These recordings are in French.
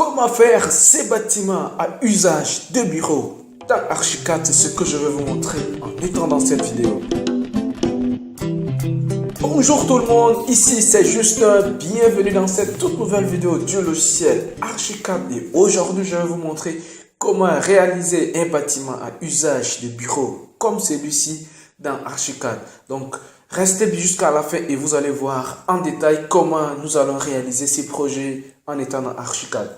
Comment faire ces bâtiments à usage de bureau dans Archicad, c'est ce que je vais vous montrer en étant dans cette vidéo. Bonjour tout le monde, ici c'est Justin, bienvenue dans cette toute nouvelle vidéo du logiciel Archicad et aujourd'hui je vais vous montrer comment réaliser un bâtiment à usage de bureau comme celui-ci dans Archicad. Donc restez jusqu'à la fin et vous allez voir en détail comment nous allons réaliser ces projets en étant dans Archicad.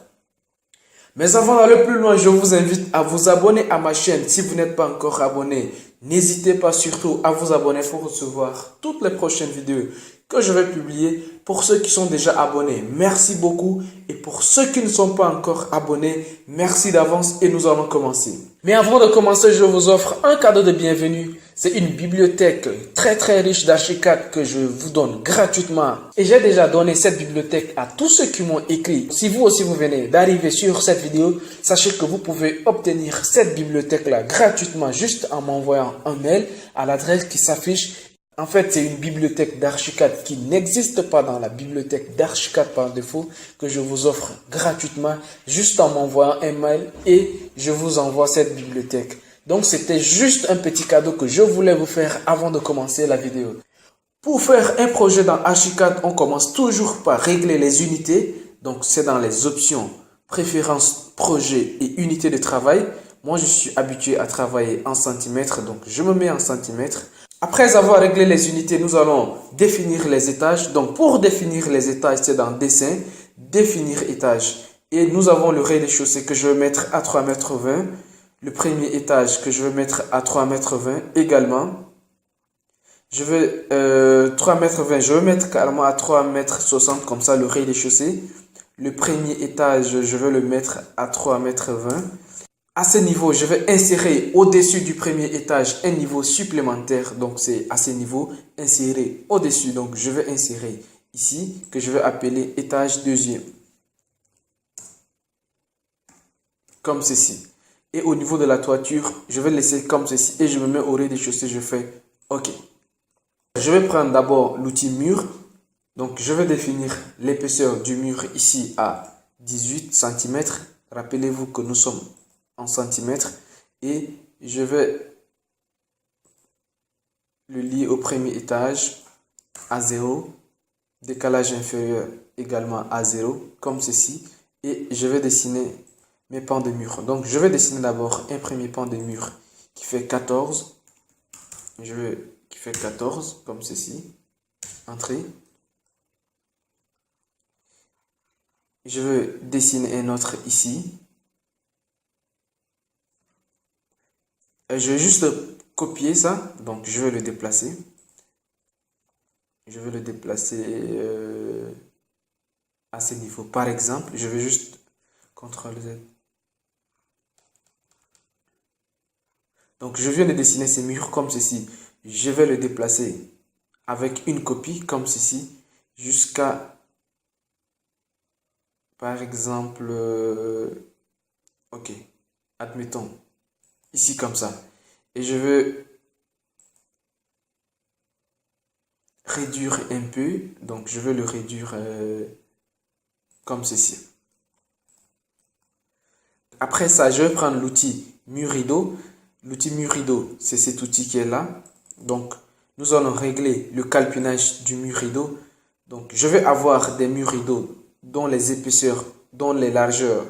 Mais avant d'aller plus loin, je vous invite à vous abonner à ma chaîne si vous n'êtes pas encore abonné. N'hésitez pas surtout à vous abonner pour recevoir toutes les prochaines vidéos que je vais publier. Pour ceux qui sont déjà abonnés, merci beaucoup. Et pour ceux qui ne sont pas encore abonnés, merci d'avance et nous allons commencer. Mais avant de commencer, je vous offre un cadeau de bienvenue. C'est une bibliothèque très riche d'Archicad que je vous donne gratuitement. Et j'ai déjà donné cette bibliothèque à tous ceux qui m'ont écrit. Si vous aussi vous venez d'arriver sur cette vidéo, sachez que vous pouvez obtenir cette bibliothèque-là gratuitement juste en m'envoyant un mail à l'adresse qui s'affiche. En fait, c'est une bibliothèque d'Archicad qui n'existe pas dans la bibliothèque d'Archicad par défaut que je vous offre gratuitement juste en m'envoyant un mail et je vous envoie cette bibliothèque. Donc, c'était juste un petit cadeau que je voulais vous faire avant de commencer la vidéo. Pour faire un projet dans Archicad, on commence toujours par régler les unités. Donc, c'est dans les options, préférences, projet et unités de travail. Moi, je suis habitué à travailler en centimètres, donc je me mets en centimètres. Après avoir réglé les unités, nous allons définir les étages. Donc, pour définir les étages, c'est dans Dessin, définir étage. Et nous avons le rez-de-chaussée que je vais mettre à 3,20 m. Le premier étage que je vais mettre à 3,20 m également. Je vais 3,20 m, je vais mettre carrément à 3,60 m comme ça le rez-de-chaussée. Le premier étage, je vais le mettre à 3,20 m. À ce niveau, je vais insérer au-dessus du premier étage un niveau supplémentaire. Donc, c'est à ce niveau, insérer au-dessus. Donc, je vais insérer ici, que je vais appeler étage deuxième. Comme ceci. Et au niveau de la toiture, je vais laisser comme ceci. Et je me mets au rez-de-chaussée, je fais OK. Je vais prendre d'abord l'outil mur. Donc, je vais définir l'épaisseur du mur ici à 18 cm. Rappelez-vous que nous sommes en centimètres et je vais le lier au premier étage à 0, décalage inférieur également à 0 comme ceci et je vais dessiner mes pans de mur. Donc je vais dessiner d'abord un premier pan de mur qui fait 14, qui fait 14 comme ceci, entrée. Je vais dessiner un autre ici. Je vais juste copier ça, donc je vais le déplacer. Je vais le déplacer à ce niveau. Par exemple, je vais juste CTRL Z. Donc je viens de dessiner ces murs comme ceci. Je vais le déplacer avec une copie comme ceci jusqu'à, par exemple, ok, admettons, ici comme ça. Et je veux réduire un peu, donc je vais le réduire comme ceci. Après ça, je vais prendre l'outil mur rideau. L'outil mur rideau, c'est cet outil qui est là. Donc, nous allons régler le calpinage du mur rideau. Donc, je vais avoir des murs rideaux dont les épaisseurs, dont les largeurs,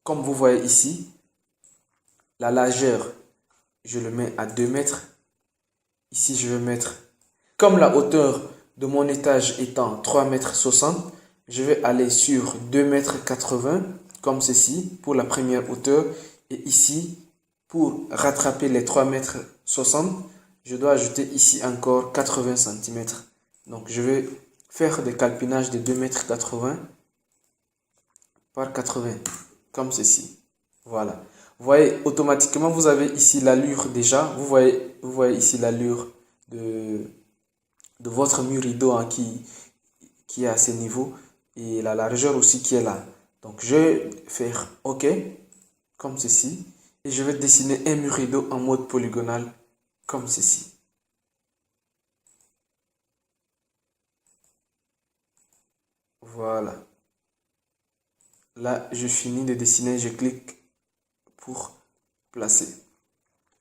comme vous voyez ici. La largeur, je le mets à 2 mètres. Ici, je vais mettre, comme la hauteur de mon étage étant 3,60 m, je vais aller sur 2,80 m, comme ceci, pour la première hauteur. Et ici, pour rattraper les 3,60 m, je dois ajouter ici encore 80 cm. Donc, je vais faire des calpinages de 2,80 m par 80, comme ceci. Voilà. Vous voyez, automatiquement, vous avez ici l'allure déjà. Vous voyez ici l'allure de votre mur rideau hein, qui est à ce niveau. Et la largeur aussi qui est là. Donc, je vais faire OK, comme ceci. Et je vais dessiner un mur rideau en mode polygonal, comme ceci. Voilà. Là, je finis de dessiner, je clique pour placer.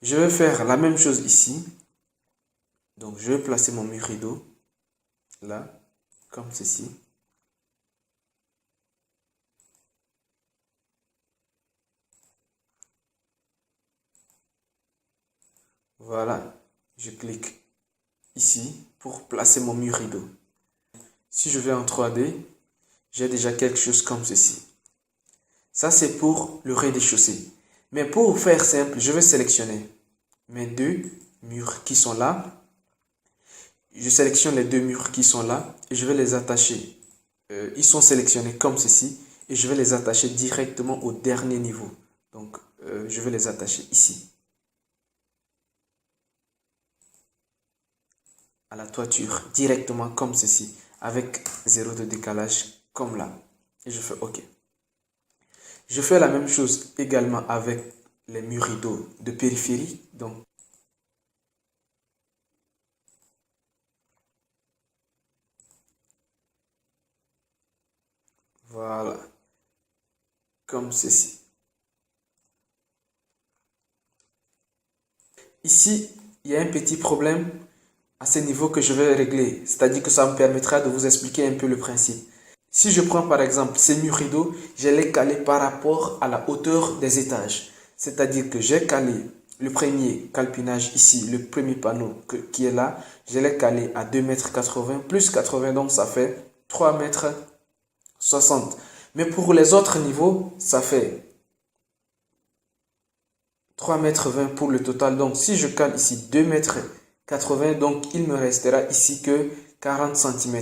Je vais faire la même chose ici. Donc, je vais placer mon mur rideau là, comme ceci. Voilà, je clique ici pour placer mon mur rideau. Si je vais en 3D, j'ai déjà quelque chose comme ceci. Ça, c'est pour le rez-de-chaussée. Mais pour faire simple, je vais sélectionner mes deux murs qui sont là. Je sélectionne les deux murs qui sont là et je vais les attacher. Ils sont sélectionnés comme ceci et je vais les attacher directement au dernier niveau. Donc, je vais les attacher ici, à la toiture, directement comme ceci, avec 0 de décalage, comme là. Et je fais OK. Je fais la même chose également avec les murs rideaux de périphérie. Donc, voilà, comme ceci. Ici, il y a un petit problème à ce niveau que je vais régler. C'est-à-dire que ça me permettra de vous expliquer un peu le principe. Si je prends par exemple ces murs rideaux, je les calé par rapport à la hauteur des étages. C'est-à-dire que j'ai calé le premier calpinage ici, le premier panneau qui est là, je l'ai calé à 2,80 m plus 80, donc ça fait 3,60 m. Mais pour les autres niveaux, ça fait 3,20 m pour le total. Donc si je cale ici 2,80 m, donc il me restera ici que 40 cm.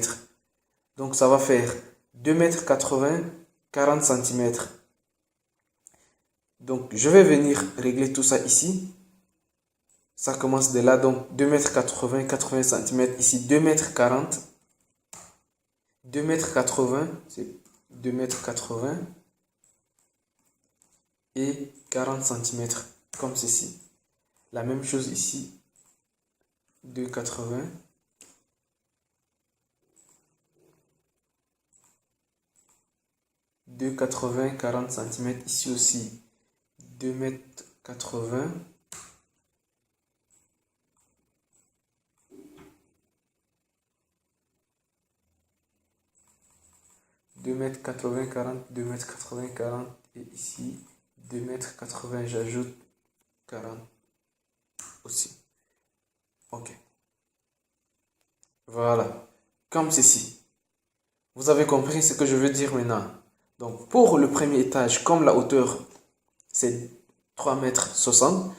Donc ça va faire 2,80 m, 40 cm. Donc je vais venir régler tout ça ici. Ça commence de là, donc 2,80 m, 80 cm. Ici 2,40 m. 2,80 m, c'est 2,80 m et 40 cm, comme ceci. La même chose ici, 2,80 m. 2,80 40 cm. Ici aussi 2,80 m. 2,80 40, 2,80 40 et ici 2,80 j'ajoute 40 aussi. Ok. Voilà. Comme ceci. Vous avez compris ce que je veux dire maintenant. Donc pour le premier étage, comme la hauteur c'est 3,60 m,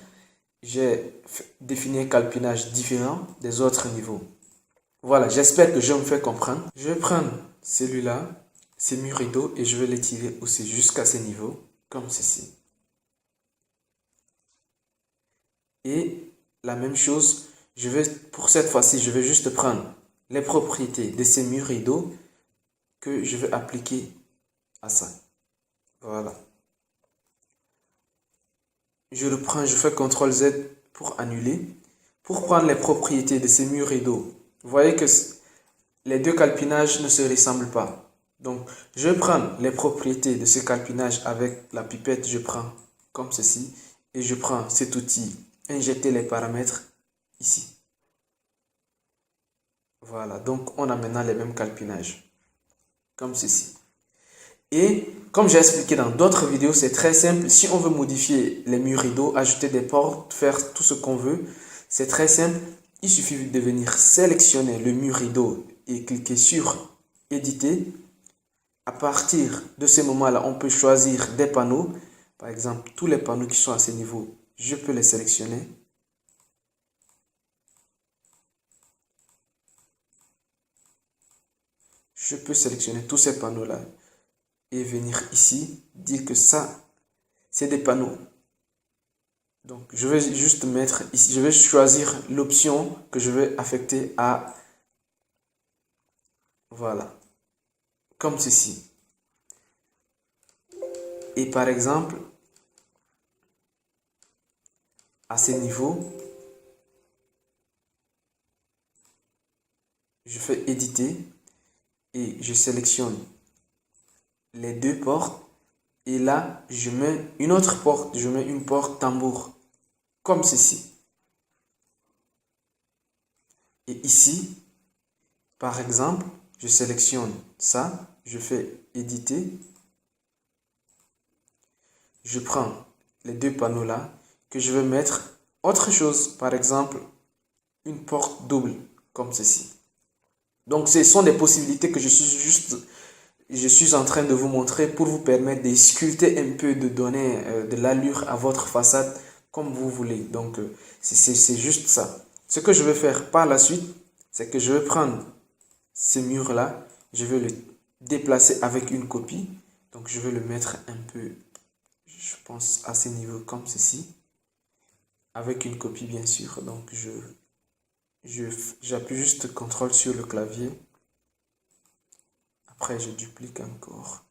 j'ai défini un calpinage différent des autres niveaux. Voilà, j'espère que je me fais comprendre. Je vais prendre celui-là, ces murs rideaux, et je vais les tirer aussi jusqu'à ce niveau, comme ceci. Et la même chose, pour cette fois-ci, je vais juste prendre les propriétés de ces murs rideaux que je vais appliquer à ça. Voilà. Je reprends, je fais CTRL Z pour annuler. Pour prendre les propriétés de ces murs rideaux, vous voyez que les deux calpinages ne se ressemblent pas. Donc, je vais prendre les propriétés de ce calpinage avec la pipette, je prends comme ceci. Et je prends cet outil, injecter les paramètres ici. Voilà, donc on a maintenant les mêmes calpinages, comme ceci. Et comme j'ai expliqué dans d'autres vidéos, c'est très simple. Si on veut modifier les murs rideaux, ajouter des portes, faire tout ce qu'on veut, c'est très simple. Il suffit de venir sélectionner le mur rideau et cliquer sur éditer. À partir de ce moment-là, on peut choisir des panneaux. Par exemple, tous les panneaux qui sont à ce niveau, je peux les sélectionner. Je peux sélectionner tous ces panneaux-là et venir ici, dire que ça, c'est des panneaux. Donc, je vais juste mettre ici, je vais choisir l'option que je vais affecter à, voilà, comme ceci. Et par exemple, à ce niveau, je fais éditer et je sélectionne les deux portes Et là, je mets une autre porte, je mets une porte tambour, comme ceci. Et ici, par exemple, je sélectionne ça, je fais éditer. Je prends les deux panneaux là, que je veux mettre autre chose, par exemple, une porte double, comme ceci. Donc, ce sont des possibilités que je suis en train de vous montrer pour vous permettre de sculpter un peu, de donner de l'allure à votre façade comme vous voulez. Donc, c'est juste ça. Ce que je vais faire par la suite, c'est que je vais prendre ce mur-là, je vais le déplacer avec une copie. Donc, je vais le mettre un peu, je pense, à ce niveau comme ceci. Avec une copie, bien sûr. Donc, j'appuie juste CTRL sur le clavier. Après, je duplique encore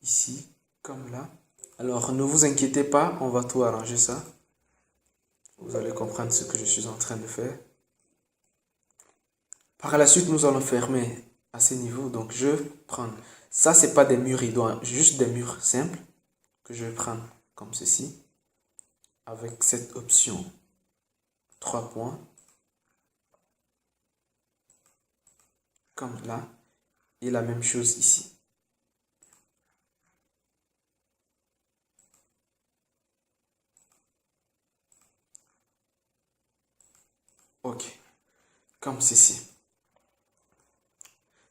ici, comme là. Alors, ne vous inquiétez pas, on va tout arranger ça. Vous allez comprendre ce que je suis en train de faire. Par la suite, nous allons fermer à ce niveau. Donc, je vais prendre... Ça, c'est pas des murs idoines, juste des murs simples que je vais prendre comme ceci. Avec cette option 3 points. Comme là. Et la même chose ici. Ok. Comme ceci.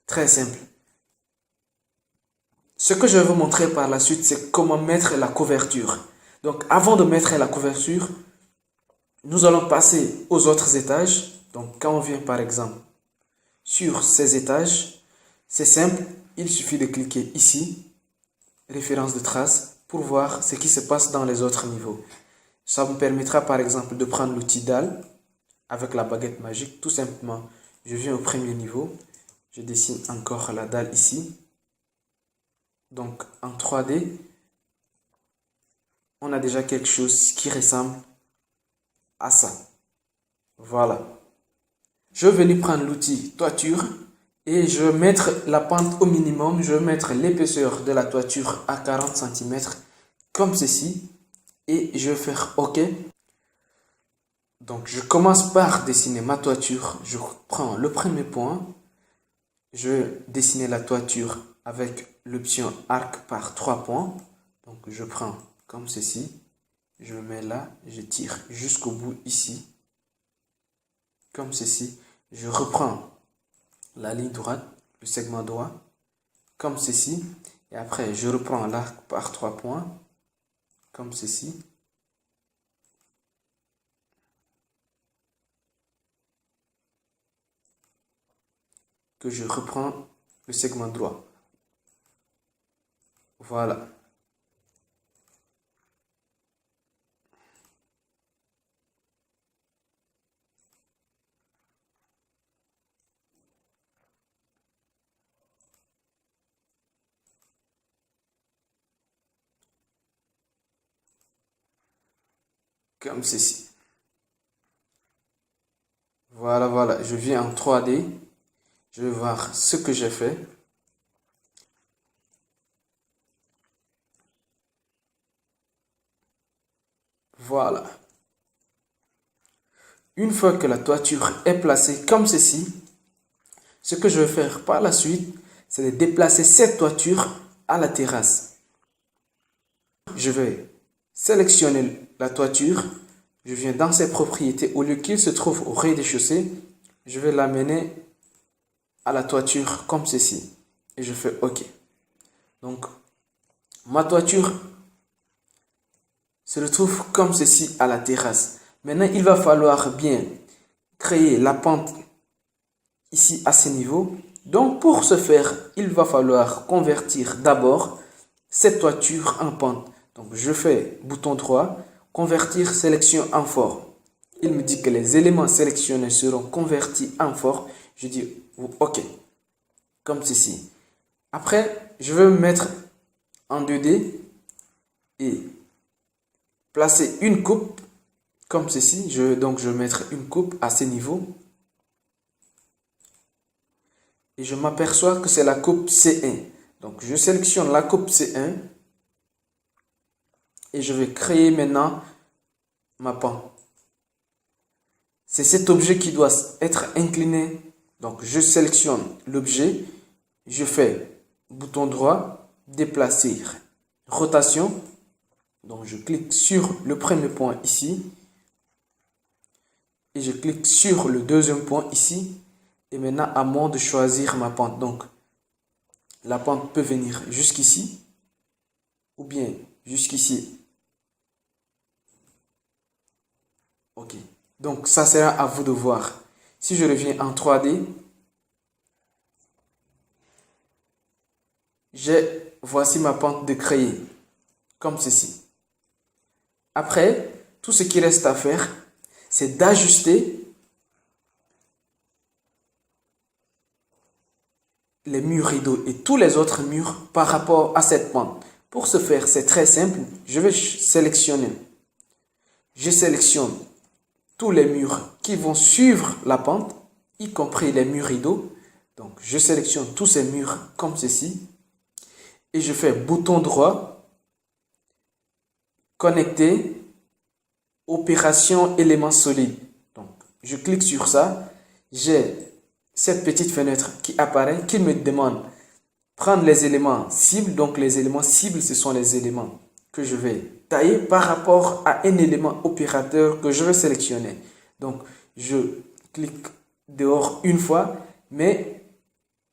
Très simple. Ce que je vais vous montrer par la suite, c'est comment mettre la couverture. Donc, avant de mettre la couverture, nous allons passer aux autres étages. Donc, quand on vient par exemple sur ces étages, c'est simple. Il suffit de cliquer ici, référence de trace, pour voir ce qui se passe dans les autres niveaux. Ça me permettra par exemple de prendre l'outil dalle avec la baguette magique. Tout simplement, je viens au premier niveau. Je dessine encore la dalle ici. Donc, en 3D, on a déjà quelque chose qui ressemble à ça. Voilà. Je vais venir prendre l'outil toiture et je vais mettre la pente au minimum. Je vais mettre l'épaisseur de la toiture à 40 cm comme ceci. Et je vais faire OK. Donc, je commence par dessiner ma toiture. Je prends le premier point. Je vais dessiner la toiture avec l'option arc par 3 points. Donc, je prends comme ceci. Je mets là, je tire jusqu'au bout ici. Comme ceci. Je reprends la ligne droite, le segment droit. Comme ceci. Et après, je reprends l'arc par 3 points. Comme ceci. Que je reprends le segment droit. Voilà. Comme ceci. Voilà, voilà. Je viens en 3D. Je vais voir ce que j'ai fait. Voilà. Une fois que la toiture est placée comme ceci, ce que je vais faire par la suite, c'est de déplacer cette toiture à la terrasse. Je vais sélectionner la toiture. Je viens dans ses propriétés. Au lieu qu'il se trouve au rez-de-chaussée, je vais l'amener à la toiture comme ceci. Et je fais OK. Donc, ma toiture se retrouve comme ceci à la terrasse. Maintenant, il va falloir bien créer la pente ici à ce niveau. Donc, pour ce faire, il va falloir convertir d'abord cette toiture en pente. Donc, je fais bouton droit, convertir sélection en fort. Il me dit que les éléments sélectionnés seront convertis en fort. Je dis OK, comme ceci. Après, je vais me mettre en 2D et placer une coupe comme ceci. Donc, je vais mettre une coupe à ce niveau. Et je m'aperçois que c'est la coupe C1. Donc, je sélectionne la coupe C1. et je vais créer maintenant ma pente. C'est cet objet qui doit être incliné. Donc, je sélectionne l'objet, je fais bouton droit, déplacer, rotation. Donc, je clique sur le premier point ici et je clique sur le deuxième point ici. Et maintenant, à moi de choisir ma pente. Donc, la pente peut venir jusqu'ici ou bien jusqu'ici. Ok. Donc, ça sera à vous de voir. Si je reviens en 3D, voici ma pente de créer, comme ceci. Après, tout ce qui reste à faire, c'est d'ajuster les murs rideaux et tous les autres murs par rapport à cette pente. Pour ce faire, c'est très simple. Je vais sélectionner. Je sélectionne tous les murs qui vont suivre la pente, y compris les murs rideaux. Donc, je sélectionne tous ces murs comme ceci. Et je fais bouton droit, connecter, opération éléments solides. Donc, je clique sur ça. J'ai cette petite fenêtre qui apparaît, qui me demande prendre les éléments cibles. Donc, les éléments cibles, ce sont les éléments que je vais tailler par rapport à un élément opérateur que je vais sélectionner. Donc, je clique dehors une fois, mais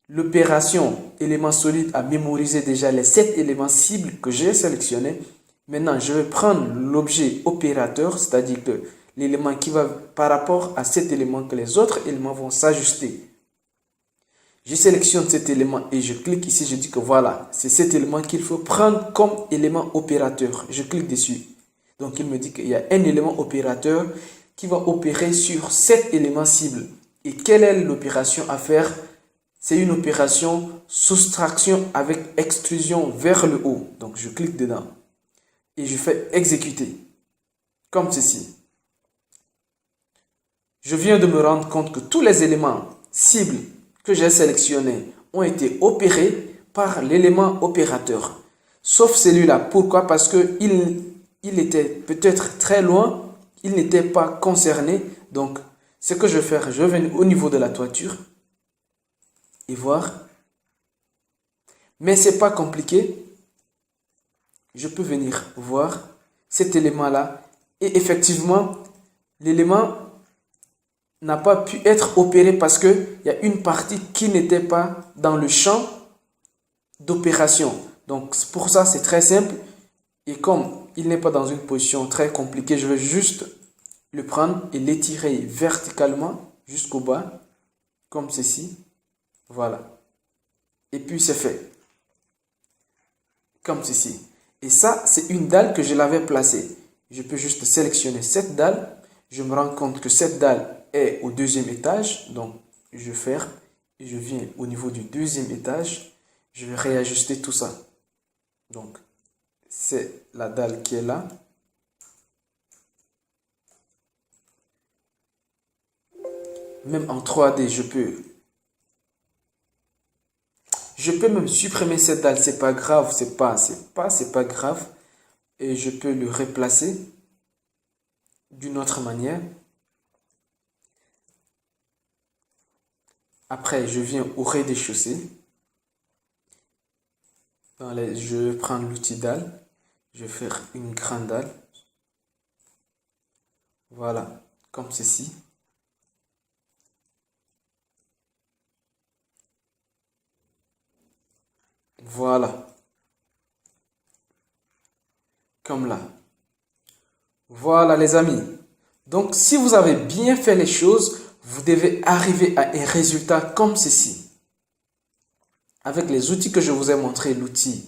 l'opération élément solide a mémorisé déjà les 7 éléments cibles que j'ai sélectionnés. Maintenant, je vais prendre l'objet opérateur, c'est-à-dire que l'élément qui va par rapport à cet élément que les autres éléments vont s'ajuster. Je sélectionne cet élément et je clique ici, je dis que voilà, c'est cet élément qu'il faut prendre comme élément opérateur. Je clique dessus. Donc, il me dit qu'il y a un élément opérateur qui va opérer sur 7 éléments cibles. Et quelle est l'opération à faire? C'est une opération soustraction avec extrusion vers le haut. Donc, je clique dedans et je fais exécuter, comme ceci. Je viens de me rendre compte que tous les éléments cibles que j'ai sélectionnés ont été opérés par l'élément opérateur. Sauf celui-là. Pourquoi? Parce qu'il était peut-être très loin, il n'était pas concerné. Donc, ce que je vais faire, je vais venir au niveau de la toiture et voir. Mais ce n'est pas compliqué. Je peux venir voir cet élément-là. Et effectivement, l'élément n'a pas pu être opéré parce qu'il y a une partie qui n'était pas dans le champ d'opération. Donc, pour ça, c'est très simple. Et comme il n'est pas dans une position très compliquée, je vais juste le prendre et l'étirer verticalement jusqu'au bas, comme ceci. Voilà. Et puis, c'est fait. Comme ceci. Et ça, c'est une dalle que je l'avais placée. Je peux juste sélectionner cette dalle. Je me rends compte que cette dalle est au deuxième étage. Donc, je ferme et je viens au niveau du deuxième étage. Je vais réajuster tout ça. Donc, c'est la dalle qui est là. Même en 3D, je peux même supprimer cette dalle. C'est pas grave, c'est pas grave. Et je peux le replacer d'une autre manière. Après, je viens au rez-de-chaussée. Je vais prendre l'outil dalle. Je vais faire une grande dalle. Voilà, comme ceci. Voilà. Comme là. Voilà les amis. Donc, si vous avez bien fait les choses, vous devez arriver à un résultat comme ceci. Avec les outils que je vous ai montrés, l'outil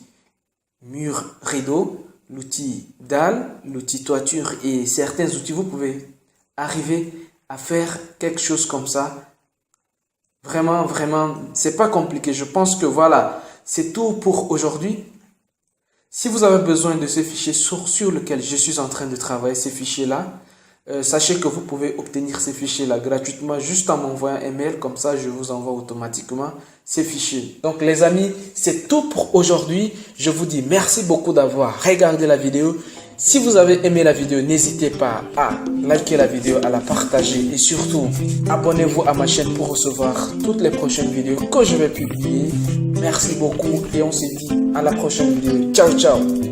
mur rideau, l'outil dalle, l'outil toiture et certains outils, vous pouvez arriver à faire quelque chose comme ça. Vraiment, vraiment, c'est pas compliqué. Je pense que voilà, c'est tout pour aujourd'hui. Si vous avez besoin de ce fichier sur lequel je suis en train de travailler, ces fichiers-là, sachez que vous pouvez obtenir ces fichiers-là gratuitement juste en m'envoyant un mail. Comme ça, je vous envoie automatiquement ces fichiers. Donc les amis, c'est tout pour aujourd'hui. Je vous dis merci beaucoup d'avoir regardé la vidéo. Si vous avez aimé la vidéo, n'hésitez pas à liker la vidéo, à la partager et surtout, abonnez-vous à ma chaîne pour recevoir toutes les prochaines vidéos que je vais publier. Merci beaucoup et on se dit à la prochaine vidéo. Ciao, ciao!